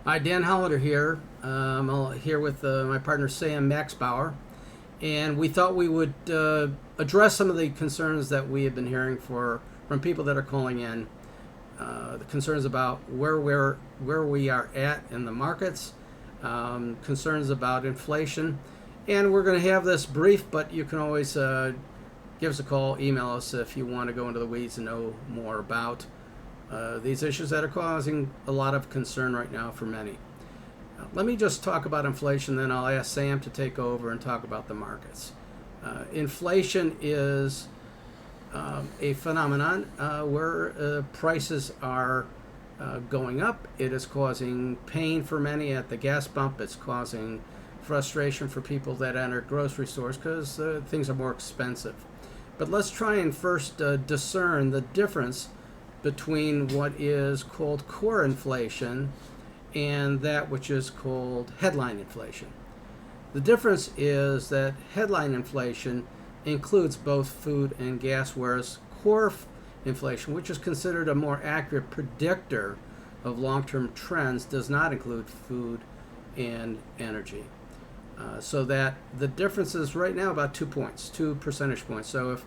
Hi, Dan Hollander here. Here with my partner Sam Maxbauer, and we thought we would address some of the concerns that we have been hearing from people that are calling in. The concerns about where we are at in the markets, concerns about inflation, and we're going to have this brief. But you can always give us a call, email us if you want to go into the weeds and know more about these issues that are causing a lot of concern right now for many. Let me just talk about inflation, then I'll ask Sam to take over and talk about the markets. Inflation is a phenomenon where prices are going up. It is causing pain for many at the gas pump. It's causing frustration for people that enter grocery stores because things are more expensive. But let's try and first discern the difference between what is called core inflation and that which is called headline inflation. The difference is that headline inflation includes both food and gas, whereas core inflation, which is considered a more accurate predictor of long-term trends, does not include food and energy. So that the difference is right now about 2 percentage points. So if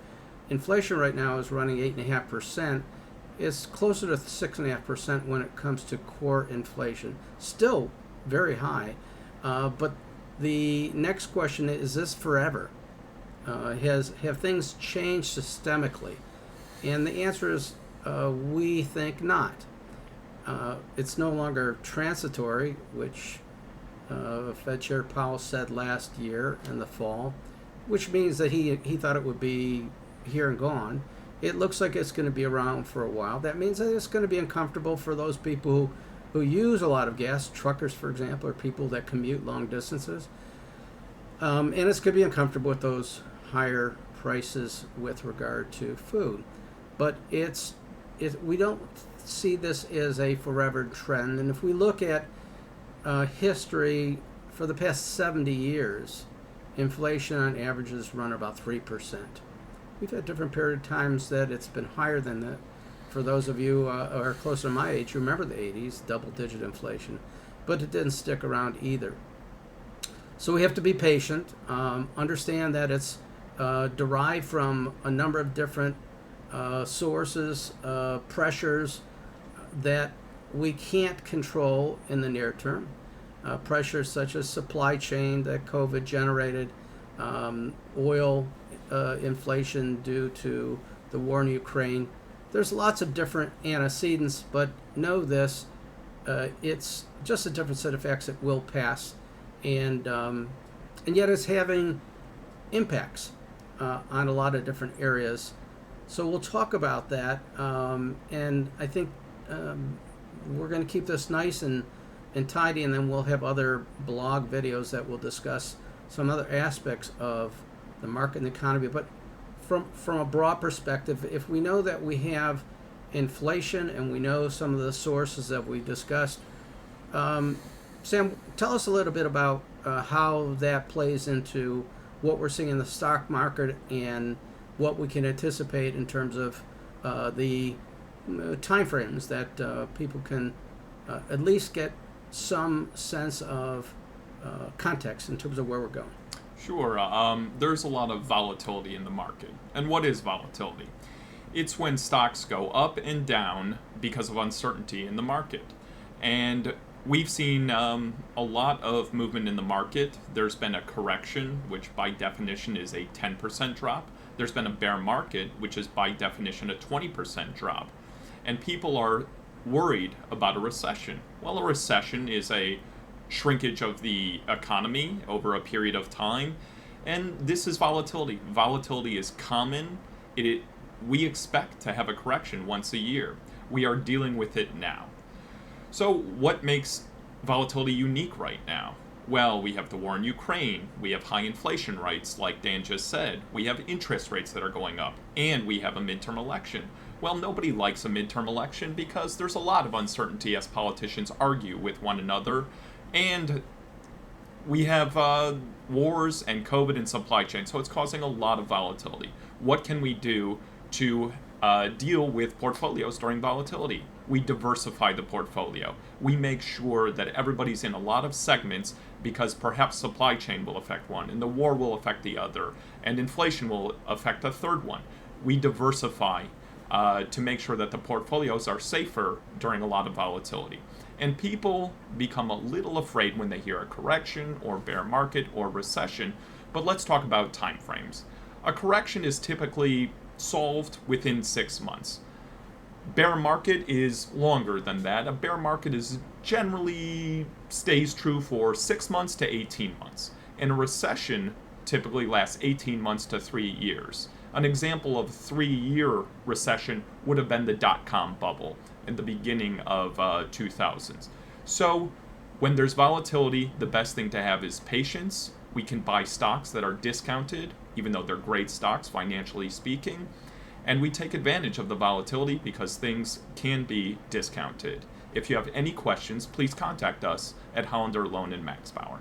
inflation right now is running 8.5%, it's closer to 6.5% when it comes to core inflation. Still very high, but the next question is this forever? Have things changed systemically? And the answer is we think not. It's no longer transitory, which Fed Chair Powell said last year in the fall, which means that he thought it would be here and gone. It looks like it's going to be around for a while. That means that it's going to be uncomfortable for those people who use a lot of gas, truckers, for example, or people that commute long distances. And it's going to be uncomfortable with those higher prices with regard to food. But we don't see this as a forever trend. And if we look at history for the past 70 years, inflation on average has run about 3%. We've had different period of times that it's been higher than that. For those of you who are closer to my age, you remember the 80s, double-digit inflation. But it didn't stick around either. So we have to be patient, understand that it's derived from a number of different sources, pressures that we can't control in the near term. Pressures such as supply chain that COVID generated, oil inflation due to the war in Ukraine. There's lots of different antecedents, but know this, it's just a different set of facts that will pass, and yet it's having impacts on a lot of different areas. So we'll talk about that, and I think we're going to keep this nice and tidy, and then we'll have other blog videos that will discuss some other aspects of the market and the economy. But from a broad perspective, if we know that we have inflation and we know some of the sources that we discussed, Sam, tell us a little bit about how that plays into what we're seeing in the stock market and what we can anticipate in terms of the timeframes that people can at least get some sense of context in terms of where we're going. Sure. There's a lot of volatility in the market. And what is volatility? It's when stocks go up and down because of uncertainty in the market. And we've seen a lot of movement in the market. There's been a correction, which by definition is a 10% drop. There's been a bear market, which is by definition a 20% drop. And people are worried about a recession. Well, a recession is a shrinkage of the economy over a period of time, and this is volatility. Volatility is common. We expect to have a correction once a year. We are dealing with it now. So what makes volatility unique right now? Well, we have the war in Ukraine, we have high inflation rates like Dan just said, we have interest rates that are going up, and we have a midterm election. Well, nobody likes a midterm election because there's a lot of uncertainty as politicians argue with one another. And we have wars and COVID and supply chain, so it's causing a lot of volatility. What can we do to deal with portfolios during volatility? we diversify the portfolio. We make sure that everybody's in a lot of segments because perhaps supply chain will affect one, and the war will affect the other, and inflation will affect a third one. We diversify to make sure that the portfolios are safer during a lot of volatility. And people become a little afraid when they hear a correction or bear market or recession, but let's talk about time frames. A correction is typically solved within 6 months. Bear market is longer than that. A bear market is generally stays true for 6 months to 18 months. And a recession typically lasts 18 months to 3 years. An example of a 3-year recession would have been the dot-com bubble in the beginning of 2000s. So when there's volatility, the best thing to have is patience. We can buy stocks that are discounted, even though they're great stocks financially speaking. And we take advantage of the volatility because things can be discounted. If you have any questions, please contact us at Hollander Loan and Max Bauer.